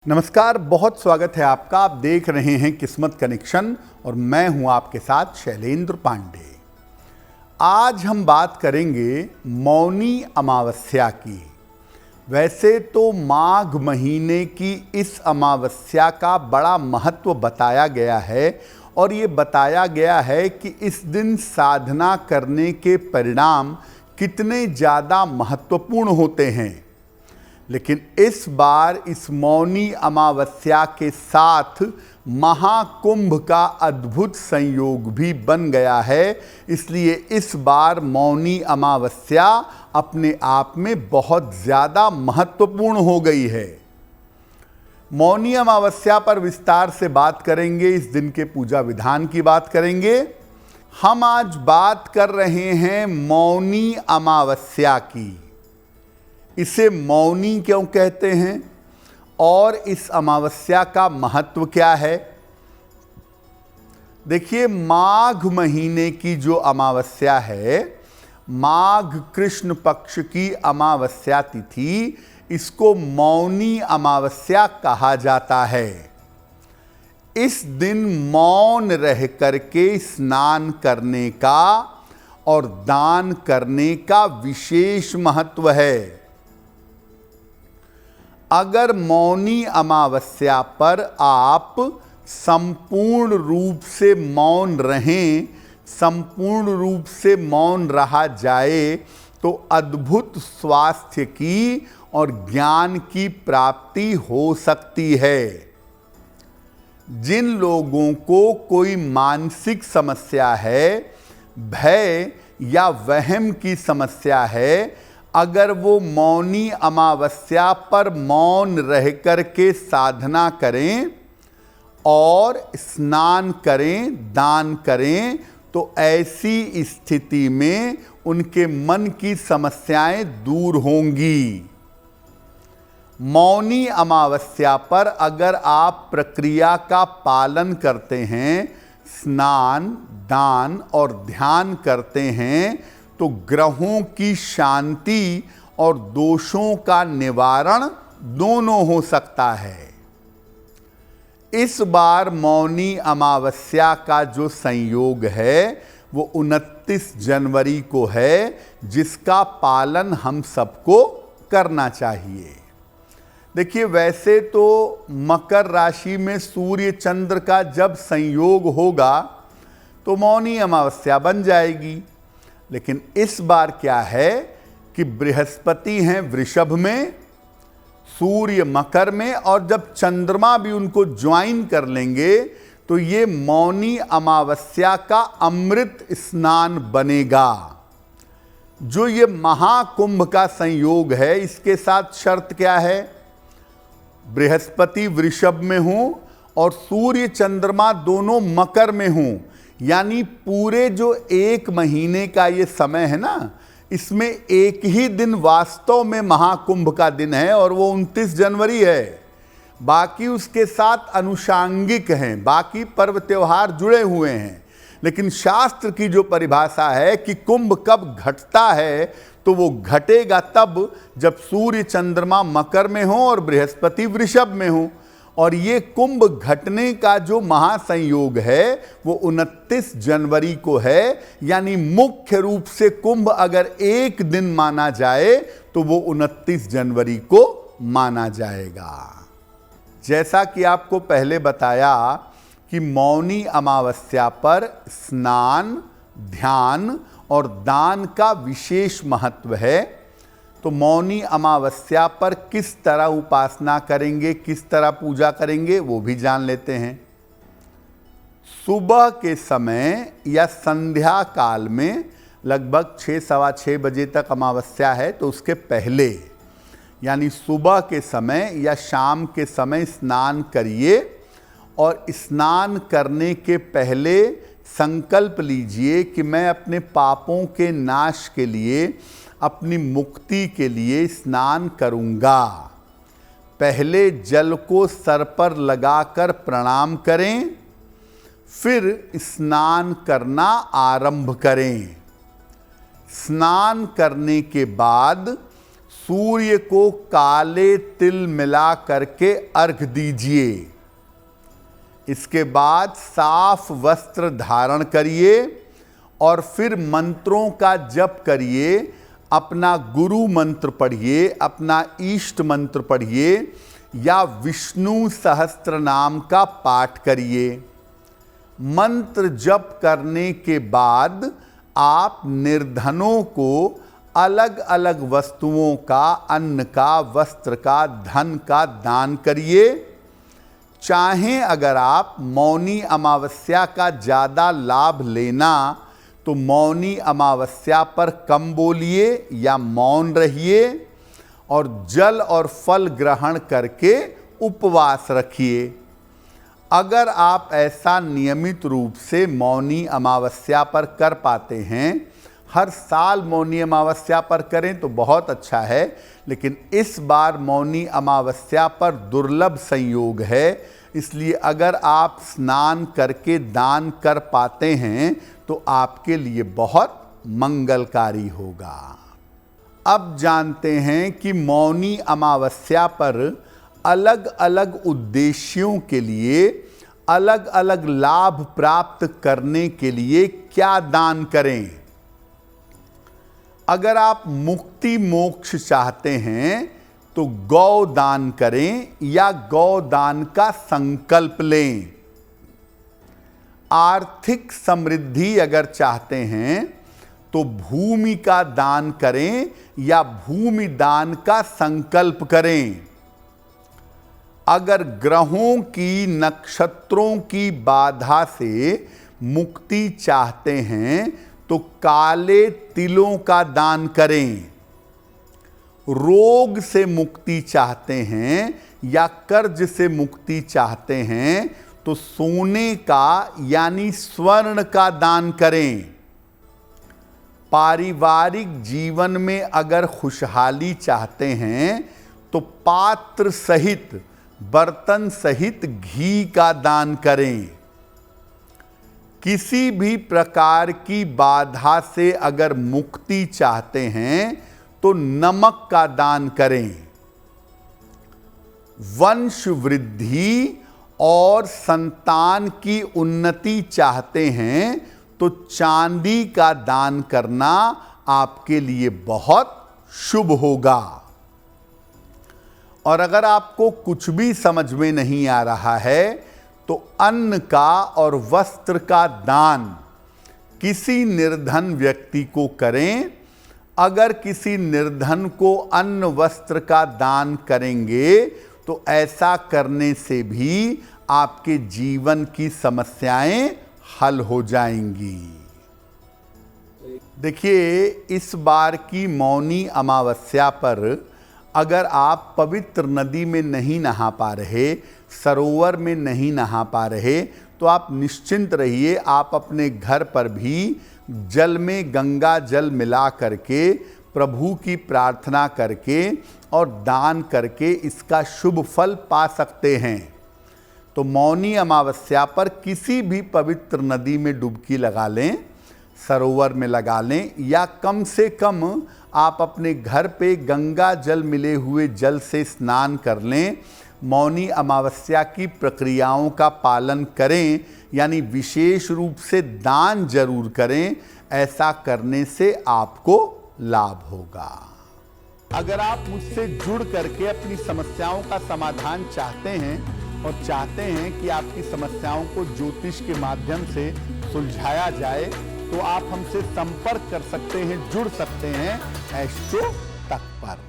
नमस्कार, बहुत स्वागत है आपका। आप देख रहे हैं किस्मत कनेक्शन और मैं हूं आपके साथ शैलेंद्र पांडे। आज हम बात करेंगे मौनी अमावस्या की। वैसे तो माघ महीने की इस अमावस्या का बड़ा महत्व बताया गया है और ये बताया गया है कि इस दिन साधना करने के परिणाम कितने ज़्यादा महत्वपूर्ण होते हैं। लेकिन इस बार इस मौनी अमावस्या के साथ महाकुंभ का अद्भुत संयोग भी बन गया है, इसलिए इस बार मौनी अमावस्या अपने आप में बहुत ज़्यादा महत्वपूर्ण हो गई है। मौनी अमावस्या पर विस्तार से बात करेंगे, इस दिन के पूजा विधान की बात करेंगे। हम आज बात कर रहे हैं मौनी अमावस्या की। इसे मौनी क्यों कहते हैं और इस अमावस्या का महत्व क्या है? देखिए, माघ महीने की जो अमावस्या है, माघ कृष्ण पक्ष की अमावस्या तिथि, इसको मौनी अमावस्या कहा जाता है। इस दिन मौन रह करके स्नान करने का और दान करने का विशेष महत्व है। अगर मौनी अमावस्या पर आप संपूर्ण रूप से मौन रहें, संपूर्ण रूप से मौन रहा जाए, तो अद्भुत स्वास्थ्य की और ज्ञान की प्राप्ति हो सकती है। जिन लोगों को कोई मानसिक समस्या है, भय या वहम की समस्या है, अगर वो मौनी अमावस्या पर मौन रह कर के साधना करें और स्नान करें, दान करें, तो ऐसी स्थिति में उनके मन की समस्याएं दूर होंगी। मौनी अमावस्या पर अगर आप प्रक्रिया का पालन करते हैं, स्नान, दान और ध्यान करते हैं, तो ग्रहों की शांति और दोषों का निवारण दोनों हो सकता है। इस बार मौनी अमावस्या का जो संयोग है वो 29 जनवरी को है, जिसका पालन हम सबको करना चाहिए। देखिए, वैसे तो मकर राशि में सूर्य चंद्र का जब संयोग होगा तो मौनी अमावस्या बन जाएगी। लेकिन इस बार क्या है कि बृहस्पति हैं वृषभ में, सूर्य मकर में, और जब चंद्रमा भी उनको ज्वाइन कर लेंगे तो ये मौनी अमावस्या का अमृत स्नान बनेगा। जो ये महाकुंभ का संयोग है, इसके साथ शर्त क्या है? बृहस्पति वृषभ में हो और सूर्य चंद्रमा दोनों मकर में हों, यानी पूरे जो एक महीने का ये समय है ना, इसमें एक ही दिन वास्तव में महाकुंभ का दिन है और वो 29 जनवरी है। बाकी उसके साथ अनुषांगिक हैं, बाकी पर्व त्योहार जुड़े हुए हैं। लेकिन शास्त्र की जो परिभाषा है कि कुंभ कब घटता है, तो वो घटेगा तब जब सूर्य चंद्रमा मकर में हो और बृहस्पति वृषभ में हो। और ये कुंभ घटने का जो महासंयोग है वो 29 जनवरी को है, यानी मुख्य रूप से कुंभ अगर एक दिन माना जाए तो वो 29 जनवरी को माना जाएगा। जैसा कि आपको पहले बताया कि मौनी अमावस्या पर स्नान, ध्यान और दान का विशेष महत्व है, तो मौनी अमावस्या पर किस तरह उपासना करेंगे, किस तरह पूजा करेंगे, वो भी जान लेते हैं। सुबह के समय या संध्या काल में लगभग 6, सवा 6 बजे तक अमावस्या है, तो उसके पहले यानी सुबह के समय या शाम के समय स्नान करिए और स्नान करने के पहले संकल्प लीजिए कि मैं अपने पापों के नाश के लिए, अपनी मुक्ति के लिए स्नान करूंगा। पहले जल को सर पर लगाकर प्रणाम करें, फिर स्नान करना आरंभ करें। स्नान करने के बाद सूर्य को काले तिल मिला करके अर्घ दीजिए। इसके बाद साफ वस्त्र धारण करिए और फिर मंत्रों का जप करिए। अपना गुरु मंत्र पढ़िए, अपना इष्ट मंत्र पढ़िए या विष्णु सहस्त्र नाम का पाठ करिए। मंत्र जप करने के बाद आप निर्धनों को अलग अलग वस्तुओं का, अन्न का, वस्त्र का, धन का दान करिए। चाहें अगर आप मौनी अमावस्या का ज़्यादा लाभ लेना तो मौनी अमावस्या पर कम बोलिए या मौन रहिए और जल और फल ग्रहण करके उपवास रखिए। अगर आप ऐसा नियमित रूप से मौनी अमावस्या पर कर पाते हैं, हर साल मौनी अमावस्या पर करें तो बहुत अच्छा है, लेकिन इस बार मौनी अमावस्या पर दुर्लभ संयोग है, इसलिए अगर आप स्नान करके दान कर पाते हैं तो आपके लिए बहुत मंगलकारी होगा। अब जानते हैं कि मौनी अमावस्या पर अलग अलग उद्देश्यों के लिए, अलग अलग लाभ प्राप्त करने के लिए क्या दान करें। अगर आप मुक्ति मोक्ष चाहते हैं तो गौ दान करें या गौ दान का संकल्प लें। आर्थिक समृद्धि अगर चाहते हैं तो भूमि का दान करें या भूमि दान का संकल्प करें। अगर ग्रहों की, नक्षत्रों की बाधा से मुक्ति चाहते हैं तो काले तिलों का दान करें। रोग से मुक्ति चाहते हैं या कर्ज से मुक्ति चाहते हैं तो सोने का यानी स्वर्ण का दान करें। पारिवारिक जीवन में अगर खुशहाली चाहते हैं तो पात्र सहित, बर्तन सहित घी का दान करें। किसी भी प्रकार की बाधा से अगर मुक्ति चाहते हैं तो नमक का दान करें। वंश वृद्धि और संतान की उन्नति चाहते हैं तो चांदी का दान करना आपके लिए बहुत शुभ होगा। और अगर आपको कुछ भी समझ में नहीं आ रहा है तो अन्न का और वस्त्र का दान किसी निर्धन व्यक्ति को करें। अगर किसी निर्धन को अन्न वस्त्र का दान करेंगे तो ऐसा करने से भी आपके जीवन की समस्याएं हल हो जाएंगी। देखिए, इस बार की मौनी अमावस्या पर अगर आप पवित्र नदी में नहीं नहा पा रहे, सरोवर में नहीं नहा पा रहे, तो आप निश्चिंत रहिए। आप अपने घर पर भी जल में गंगा जल मिला करके, प्रभु की प्रार्थना करके और दान करके इसका शुभ फल पा सकते हैं। तो मौनी अमावस्या पर किसी भी पवित्र नदी में डुबकी लगा लें, सरोवर में लगा लें, या कम से कम आप अपने घर पे गंगा जल मिले हुए जल से स्नान कर लें। मौनी अमावस्या की प्रक्रियाओं का पालन करें, यानी विशेष रूप से दान जरूर करें। ऐसा करने से आपको लाभ होगा। अगर आप मुझसे जुड़ करके अपनी समस्याओं का समाधान चाहते हैं और चाहते हैं कि आपकी समस्याओं को ज्योतिष के माध्यम से सुलझाया जाए, तो आप हमसे संपर्क कर सकते हैं, जुड़ सकते हैं एस्ट्रो तक पर।